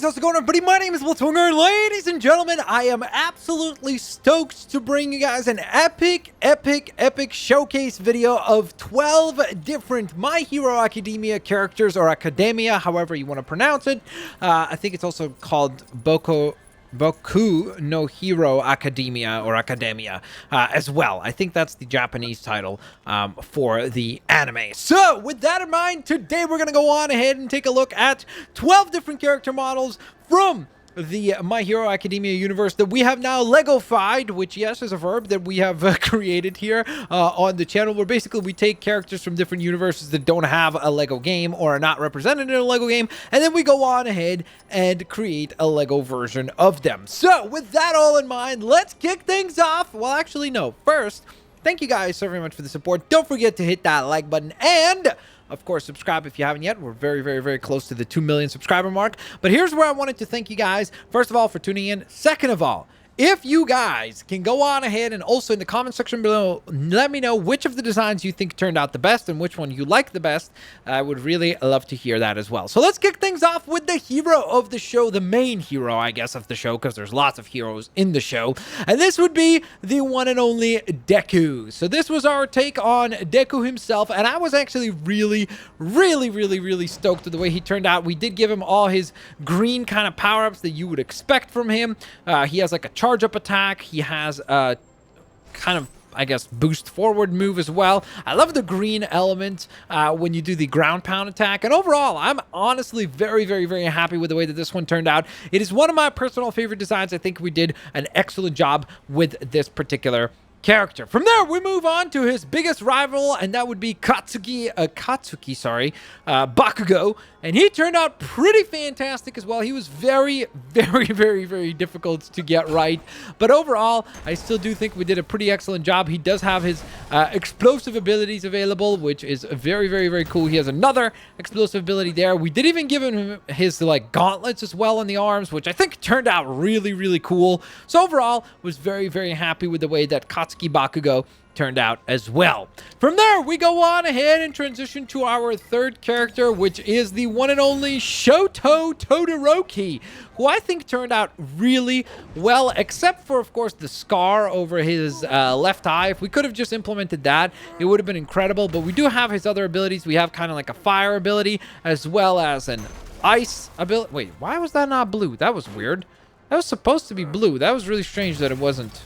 guys, how's it going, everybody? My name is Blitzwinger. Ladies and gentlemen, I am absolutely stoked to bring you guys an epic showcase video of 12 different My Hero Academia characters, or Academia, however you want to pronounce it. I think it's also called Boku no Hero Academia or Academia as well. I think that's the Japanese title for the anime. So with that in mind, today we're going to go on ahead and take a look at 12 different character models from the My Hero Academia universe that we have now Lego-fied, which, yes, is a verb that we have created here on the channel, where basically we take characters from different universes that don't have a Lego game or are not represented in a Lego game, and then we go on ahead and create a Lego version of them. So with that all in mind, let's kick things off. Well, actually, no. First, thank you guys so very much for the support. Don't forget to hit that like button, and of course, subscribe if you haven't yet. We're very close to the 2 million subscriber mark. But here's where I wanted to thank you guys, first of all, for tuning in. Second of all, if you guys can go on ahead and also in the comment section below, let me know which of the designs you think turned out the best and which one you like the best. I would really love to hear that as well. So let's kick things off with the hero of the show, the main hero, I guess, of the show, because there's lots of heroes in the show. And this would be the one and only Deku. So this was our take on Deku himself, and I was actually really stoked with the way he turned out. We did give him all his green kind of power-ups that you would expect from him. He has like a charge up attack. He has a kind of, I guess, boost forward move as well. I love the green element when you do the ground pound attack. And overall, I'm honestly very happy with the way that this one turned out. It is one of my personal favorite designs. I think we did an excellent job with this particular character. From there, we move on to his biggest rival, and that would be Bakugo, and he turned out pretty fantastic as well. He was very difficult to get right, but overall, I still do think we did a pretty excellent job. He does have his explosive abilities available, which is very cool. He has another explosive ability there. We did even give him his like gauntlets as well on the arms, which I think turned out really cool. So overall, was very happy with the way that Bakugo turned out as well. From there, we go on ahead and transition to our third character, which is the one and only Shoto Todoroki, who I think turned out really well, except for, of course, the scar over his left eye. If we could have just implemented that, it would have been incredible, but we do have his other abilities. We have kind of like a fire ability, as well as an ice ability. Wait, why was that not blue? That was weird. That was supposed to be blue. That was really strange that it wasn't.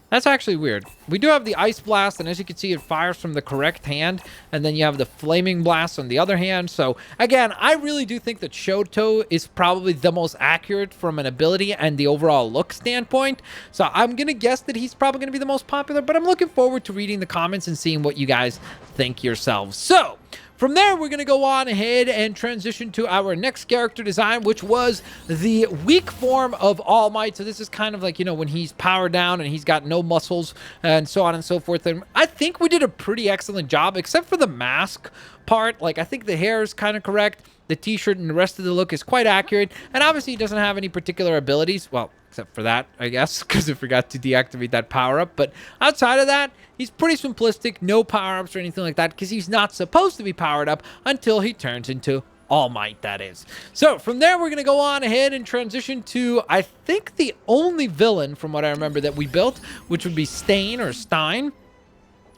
That's actually weird. We do have the Ice Blast, and as you can see, it fires from the correct hand, and then you have the Flaming Blast on the other hand. So, again, I really do think that Shoto is probably the most accurate from an ability and the overall look standpoint. So, I'm going to guess that he's probably going to be the most popular, but I'm looking forward to reading the comments and seeing what you guys think yourselves. So, from there, we're going to go on ahead and transition to our next character design, which was the weak form of All Might. So this is kind of like, you know, when he's powered down and he's got no muscles and so on and so forth. And I think we did a pretty excellent job, except for the mask part. Like, I think the hair is kind of correct. The t-shirt and the rest of the look is quite accurate. And obviously, he doesn't have any particular abilities. Well, except for that, I guess, because I forgot to deactivate that power-up. But outside of that, he's pretty simplistic. No power-ups or anything like that, because he's not supposed to be powered up until he turns into All Might, that is. So from there, we're going to go on ahead and transition to, I think, the only villain, from what I remember, that we built, which would be Stain or Stein.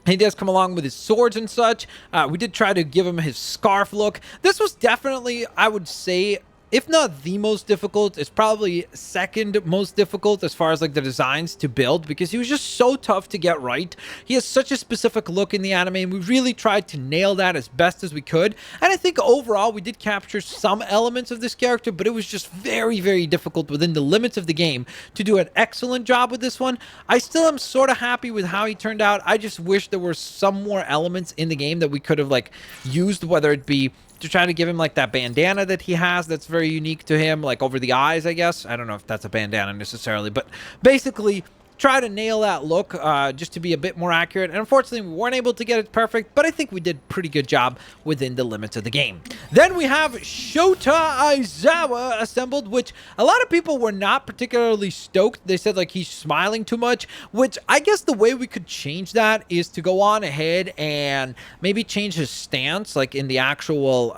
He does come along with his swords and such. We did try to give him his scarf look. This was definitely, I would say, if not the most difficult, it's probably second most difficult as far as like the designs to build, because he was just so tough to get right. He has such a specific look in the anime, and we really tried to nail that as best as we could. And I think overall we did capture some elements of this character, but it was just very difficult within the limits of the game to do an excellent job with this one. I still am sort of happy with how he turned out. I just wish there were some more elements in the game that we could have like used, whether it be to try to give him like that bandana that he has that's very unique to him, like over the eyes, I guess. I don't know if that's a bandana necessarily, but basically try to nail that look just to be a bit more accurate. And unfortunately, we weren't able to get it perfect, but I think we did a pretty good job within the limits of the game. Then we have Shota Aizawa assembled, which a lot of people were not particularly stoked. They said like he's smiling too much, which I guess the way we could change that is to go on ahead and maybe change his stance like in the actual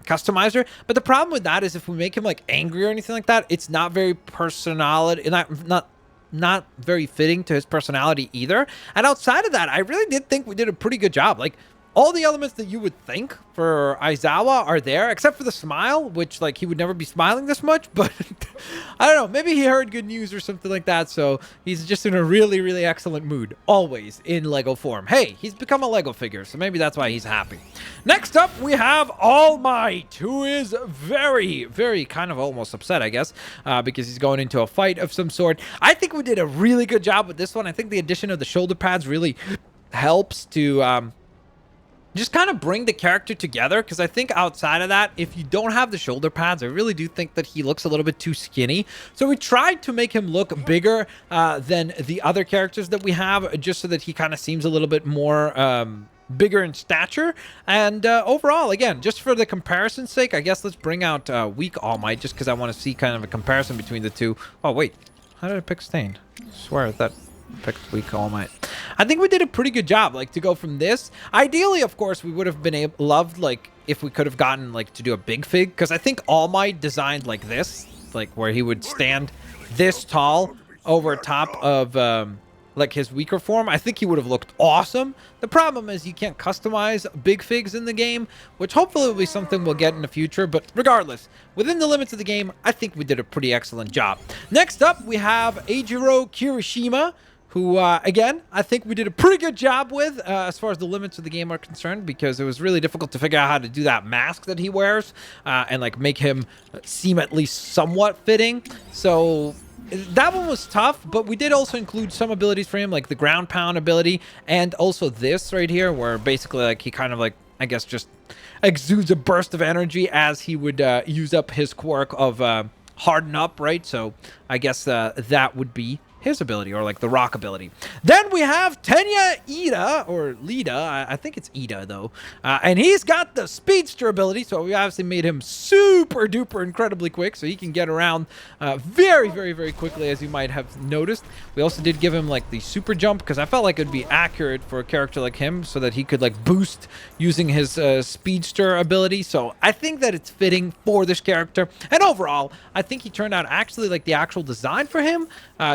customizer. But the problem with that is if we make him like angry or anything like that, it's not very personality, not very fitting to his personality either. And outside of that, I really did think we did a pretty good job. Like all the elements that you would think for Aizawa are there, except for the smile, which like he would never be smiling this much. But I don't know, maybe he heard good news or something like that. So he's just in a really, really excellent mood, always in Lego form. Hey, he's become a Lego figure, so maybe that's why he's happy. Next up, we have All Might, who is very, very kind of almost upset, I guess, because he's going into a fight of some sort. I think we did a really good job with this one. I think the addition of the shoulder pads really helps to just kind of bring the character together, because I think outside of that, if you don't have the shoulder pads, I really do think that he looks a little bit too skinny. So we tried to make him look bigger than the other characters that we have, just so that he kind of seems a little bit more bigger in stature. And overall, again, just for the comparison's sake, I guess let's bring out weak All Might, just because I want to see kind of a comparison between the two. Oh wait, how did I pick Stain? I swear that picked weak All Might. I think we did a pretty good job, like, to go from this. Ideally, of course, we would have been loved, like, if we could have gotten, like, to do a big fig, because I think All Might designed like this, like, where he would stand this tall over top of, like, his weaker form. I think he would have looked awesome. The problem is you can't customize big figs in the game, which hopefully will be something we'll get in the future. But regardless, within the limits of the game, I think we did a pretty excellent job. Next up, we have Eijiro Kirishima, who, again, I think we did a pretty good job with as far as the limits of the game are concerned, because it was really difficult to figure out how to do that mask that he wears and, like, make him seem at least somewhat fitting. So that one was tough, but we did also include some abilities for him, like the ground pound ability, and also this right here, where basically, like, he kind of, like, I guess just exudes a burst of energy as he would use up his quirk of harden up, right? So I guess that would be his ability, or like the rock ability. Then we have Tenya Iida, or Lida, I think it's Iida though, and he's got the speedster ability, so we obviously made him super duper incredibly quick, so he can get around very, very, very quickly, as you might have noticed. We also did give him like the super jump, because I felt like it'd be accurate for a character like him, so that he could like boost using his speedster ability. So I think that it's fitting for this character, and overall I think he turned out actually, like, the actual design for him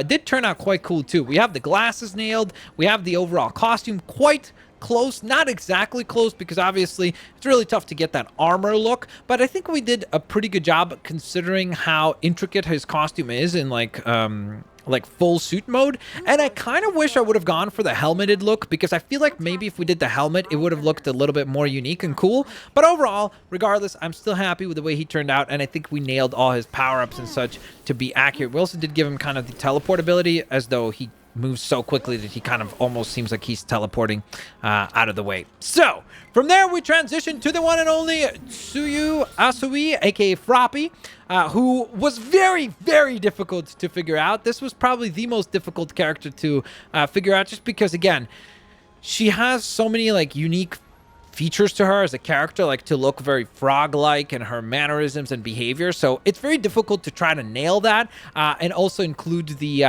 did turn out quite cool too. We have the glasses nailed, we have the overall costume quite close, not exactly close, because obviously it's really tough to get that armor look, but I think we did a pretty good job considering how intricate his costume is in like full suit mode. And I kind of wish I would have gone for the helmeted look, because I feel like maybe if we did the helmet, it would have looked a little bit more unique and cool. But overall, regardless, I'm still happy with the way he turned out, and I think we nailed all his power-ups and such to be accurate. We also did give him kind of the teleport ability, as though he moves so quickly that he kind of almost seems like he's teleporting out of the way. So from there, we transition to the one and only Tsuyu Asui, aka Froppy, who was very, very difficult to figure out. This was probably the most difficult character to figure out, just because, again, she has so many like unique features to her as a character, like to look very frog-like and her mannerisms and behavior. So it's very difficult to try to nail that and also include the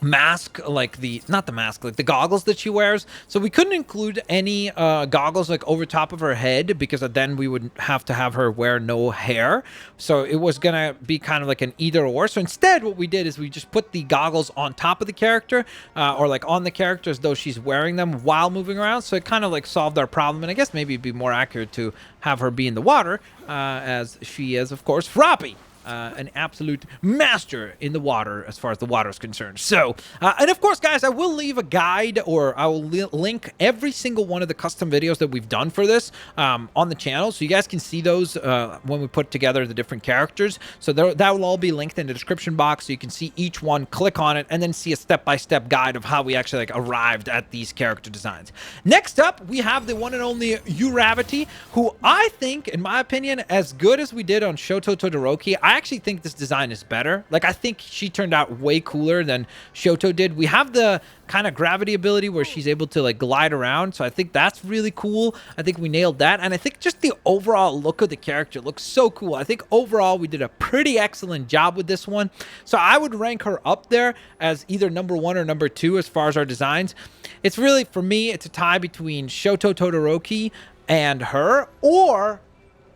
mask, like not the mask, like the goggles that she wears. So we couldn't include any goggles like over top of her head, because then we would have to have her wear no hair. So it was gonna be kind of like an either or. So instead, what we did is we just put the goggles on top of the character, or like on the character, as though she's wearing them while moving around. So it kind of like solved our problem. And I guess maybe it'd be more accurate to have her be in the water, as she is, of course, Froppy. An absolute master in the water as far as the water is concerned. So, and of course, guys, I will leave a guide, or I will link every single one of the custom videos that we've done for this on the channel, so you guys can see those when we put together the different characters. So that will all be linked in the description box, so you can see each one, click on it, and then see a step-by-step guide of how we actually like arrived at these character designs. Next up, we have the one and only Uraraka, who I think, in my opinion, as good as we did on Shoto Todoroki, I I actually think this design is better. Like, I think she turned out way cooler than Shoto did. We have the kind of gravity ability where she's able to like glide around, so I think that's really cool. I think we nailed that, and I think just the overall look of the character looks so cool. I think overall we did a pretty excellent job with this one, so I would rank her up there as either number 1 or number 2 as far as our designs. It's really, for me, it's a tie between Shoto, Todoroki, and her, or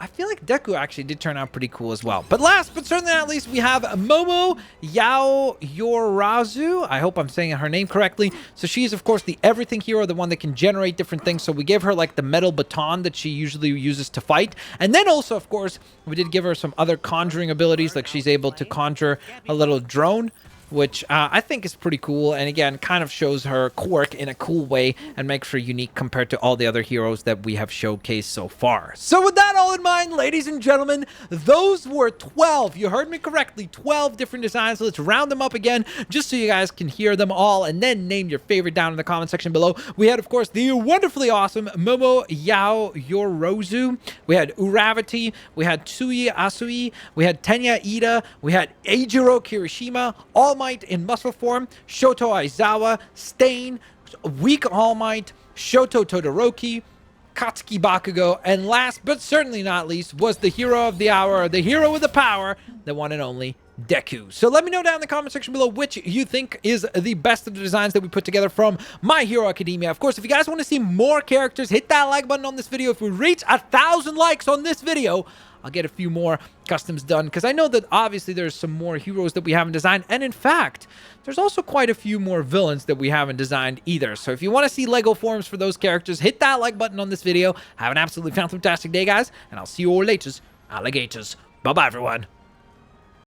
I feel like Deku actually did turn out pretty cool as well. But last but certainly not least, we have Momo Yaoyorozu. I hope I'm saying her name correctly. So she's, of course, the everything hero, the one that can generate different things. So we gave her like the metal baton that she usually uses to fight. And then also, of course, we did give her some other conjuring abilities, like she's able to conjure a little drone, which I think is pretty cool, and again, kind of shows her quirk in a cool way and makes her unique compared to all the other heroes that we have showcased so far. So with that all in mind, ladies and gentlemen, those were 12, you heard me correctly, 12 different designs. Let's round them up again, just so you guys can hear them all, and then name your favorite down in the comment section below. We had, of course, the wonderfully awesome Momo Yaoyorozu, we had Uraraka, we had Tsuyu Asui, we had Tenya Iida, we had Eijiro Kirishima, All Might in muscle form, Shoto Aizawa, Stain, weak All Might, Shoto Todoroki, Katsuki Bakugo, and last but certainly not least was the hero of the hour, the hero with the power, the one and only Deku. So let me know down in the comment section below which you think is the best of the designs that we put together from My Hero Academia. Of course, if you guys want to see more characters, hit that like button on this video. If we reach 1,000 likes on this video, I'll get a few more customs done, because I know that obviously there's some more heroes that we haven't designed, and in fact, there's also quite a few more villains that we haven't designed either. So if you want to see Lego forms for those characters, hit that like button on this video. Have an absolutely fantastic day, guys, and I'll see you all later, alligators. Bye-bye, everyone.